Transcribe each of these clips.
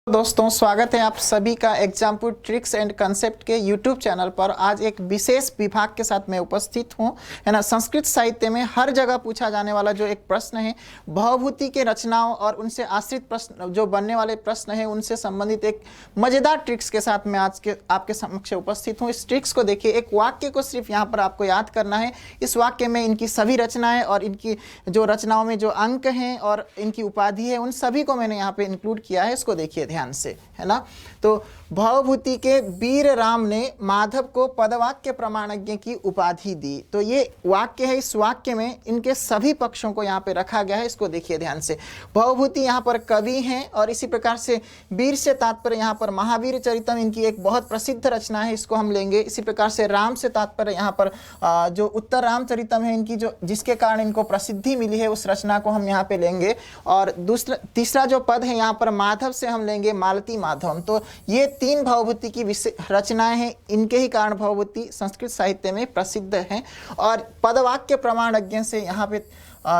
दोस्तों, स्वागत है आप सभी का एग्जाम्पल ट्रिक्स एंड कंसेप्ट के यूट्यूब चैनल पर। आज एक विशेष विभाग के साथ मैं उपस्थित हूं, है ना। संस्कृत साहित्य में हर जगह पूछा जाने वाला जो एक प्रश्न है, भवभूति के रचनाओं और उनसे आश्रित प्रश्न जो बनने वाले प्रश्न है, उनसे संबंधित एक मजेदार ट्रिक्स के साथ मैं आज के आपके समक्ष उपस्थित हूँ। इस ट्रिक्स को देखिए, एक वाक्य को सिर्फ यहाँ पर आपको याद करना है। इस वाक्य में इनकी सभी रचनाएं और इनकी जो रचनाओं में जो अंक हैं और इनकी उपाधि है, उन सभी को मैंने यहाँ पे इंक्लूड किया है। इसको देखिए ध्यान से, है ना। तो भवभूति के वीर राम ने माधव को पदवाक्य प्रमाणज्ञ की उपाधि दी। तो ये वाक्य है, इस वाक्य में इनके सभी पक्षों को यहाँ पे रखा गया है। इसको देखिए ध्यान से। भवभूति यहाँ पर कवि हैं और इसी प्रकार से वीर से तात्पर्य यहाँ पर महावीर चरितम इनकी एक बहुत प्रसिद्ध रचना है, इसको हम लेंगे। इसी प्रकार से राम से तात्पर्य यहाँ पर जो उत्तर रामचरितम है इनकी, जो जिसके कारण इनको प्रसिद्धि मिली है, उस रचना को हम यहाँ पे लेंगे। और तीसरा जो पद है यहाँ पर माधव से हम लेंगे मालती माधवम। तो ये तीन भवभूति की रचनाएं हैं, इनके ही कारण भवभूति संस्कृत साहित्य में प्रसिद्ध हैं। और पदवाक्य प्रमाणज्ञ से यहाँ पे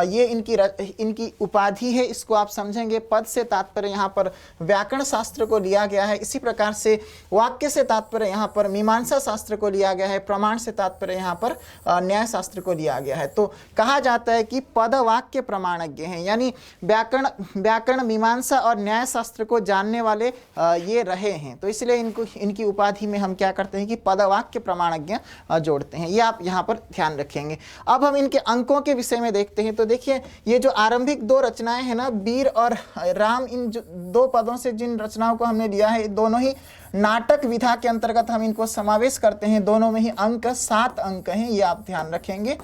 ये इनकी उपाधि है, इसको आप समझेंगे। पद से तात्पर्य यहाँ पर व्याकरण शास्त्र को लिया गया है। इसी प्रकार से वाक्य से तात्पर्य यहाँ पर मीमांसा शास्त्र को लिया गया है। प्रमाण से तात्पर्य यहाँ पर न्याय शास्त्र को लिया गया है। तो कहा जाता है कि पद वाक्य प्रमाणज्ञ हैं, यानी व्याकरण मीमांसा और न्याय शास्त्र को जानने वाले ये रहे हैं। तो इसलिए इनकी उपाधि में हम क्या करते हैं कि पद वाक्य प्रमाणज्ञ जोड़ते हैं। ये आप यहाँ पर ध्यान रखेंगे। अब हम इनके अंकों के विषय में देखते हैं। तो देखिए, ये जो आरंभिक दो रचनाएं हैं ना, वीर और राम, इन जो दो पदों से जिन रचनाओं को हमने लिया है, दोनों ही नाटक विधा के अंतर्गत हम इनको समावेश करते हैं। दोनों में ही अंक 7 अंक हैं, ये आप ध्यान रखेंगे।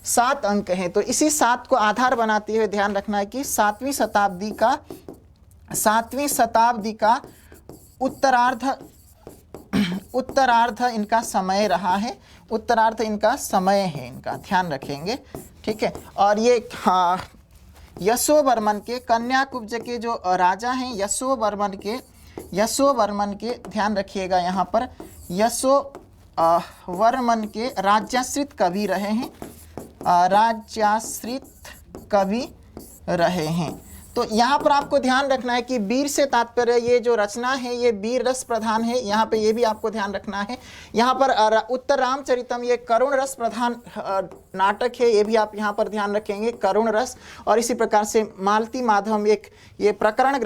7 अंक हैं। तो इसी 7 को आधार बनाते हुए ध्यान रखना है कि 7वीं शताब्दी का उत्तरार्ध इनका समय रहा है। उत्तरार्ध इनका समय है, इनका ध्यान रखेंगे, ठीक है। और ये यशोवर्मन के कन्याकुब्ज के जो राजा हैं, यशोवर्मन के ध्यान रखिएगा, यहाँ पर यशोवर्मन के राज्याश्रित कवि रहे हैं, तो यहाँ पर आपको ध्यान रखना है कि वीर से तात्पर्य ये जो रचना है ये वीर रस प्रधान है। यहाँ पे ये भी आपको ध्यान रखना है। यहाँ पर उत्तर रामचरितम ये करुण रस प्रधान नाटक है, ये भी आप यहाँ पर ध्यान रखेंगे, करुण रस। और इसी प्रकार से मालती माधवम ये प्रकरण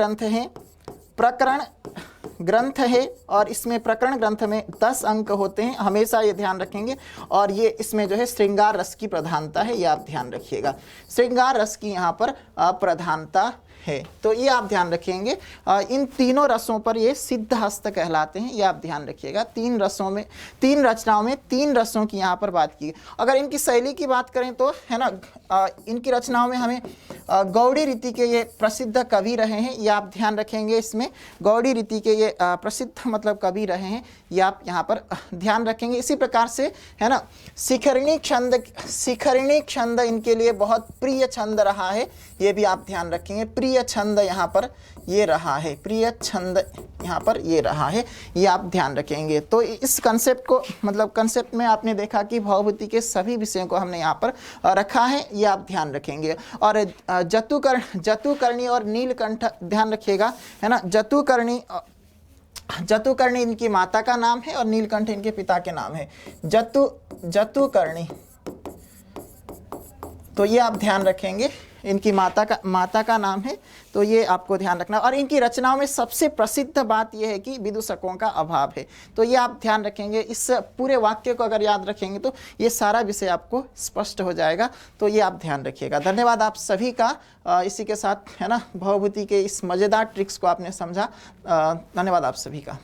ग्रंथ है और इसमें प्रकरण ग्रंथ में 10 अंक होते हैं, हमेशा ये ध्यान रखेंगे। और ये इसमें जो है श्रृंगार रस की प्रधानता है, ये आप ध्यान रखिएगा। श्रृंगार रस की यहाँ पर प्रधानता है, तो ये आप ध्यान रखेंगे। इन तीनों रसों पर ये सिद्ध हस्त कहलाते हैं, ये आप ध्यान रखिएगा। 3 रचनाओं में 3 रसों की यहाँ पर बात की। अगर इनकी शैली की बात करें तो, है ना, इनकी रचनाओं में हमें गौड़ी रीति के ये प्रसिद्ध कवि रहे हैं, ये आप ध्यान रखेंगे। इसमें गौड़ी रीति के ये प्रसिद्ध मतलब कवि रहे हैं, ये आप यहाँ पर ध्यान रखेंगे। इसी प्रकार से, है ना, शिखरिणी छंद इनके लिए बहुत प्रिय छंद रहा है, ये भी आप ध्यान रखेंगे। प्रिय छंद यहाँ पर ये रहा है, प्रिय छंद यहाँ पर ये रहा है, ये आप ध्यान रखेंगे। तो इस कंसेप्ट में आपने देखा कि भवभूति के सभी विषयों को हमने यहाँ पर रखा है, ये आप ध्यान रखेंगे। और जतुकर्णी और नीलकंठ ध्यान रखिएगा, है ना। जतुकर्णी इनकी माता का नाम है और नीलकंठ इनके पिता के नाम है। जतुकर्णी, तो ये आप ध्यान रखेंगे, इनकी माता का नाम है, तो ये आपको ध्यान रखना। और इनकी रचनाओं में सबसे प्रसिद्ध बात यह है कि विदूषकों का अभाव है, तो ये आप ध्यान रखेंगे। इस पूरे वाक्य को अगर याद रखेंगे तो ये सारा विषय आपको स्पष्ट हो जाएगा, तो ये आप ध्यान रखिएगा। धन्यवाद आप सभी का। इसी के साथ, है ना, भवभूति के इस मज़ेदार ट्रिक्स को आपने समझा। धन्यवाद आप सभी का।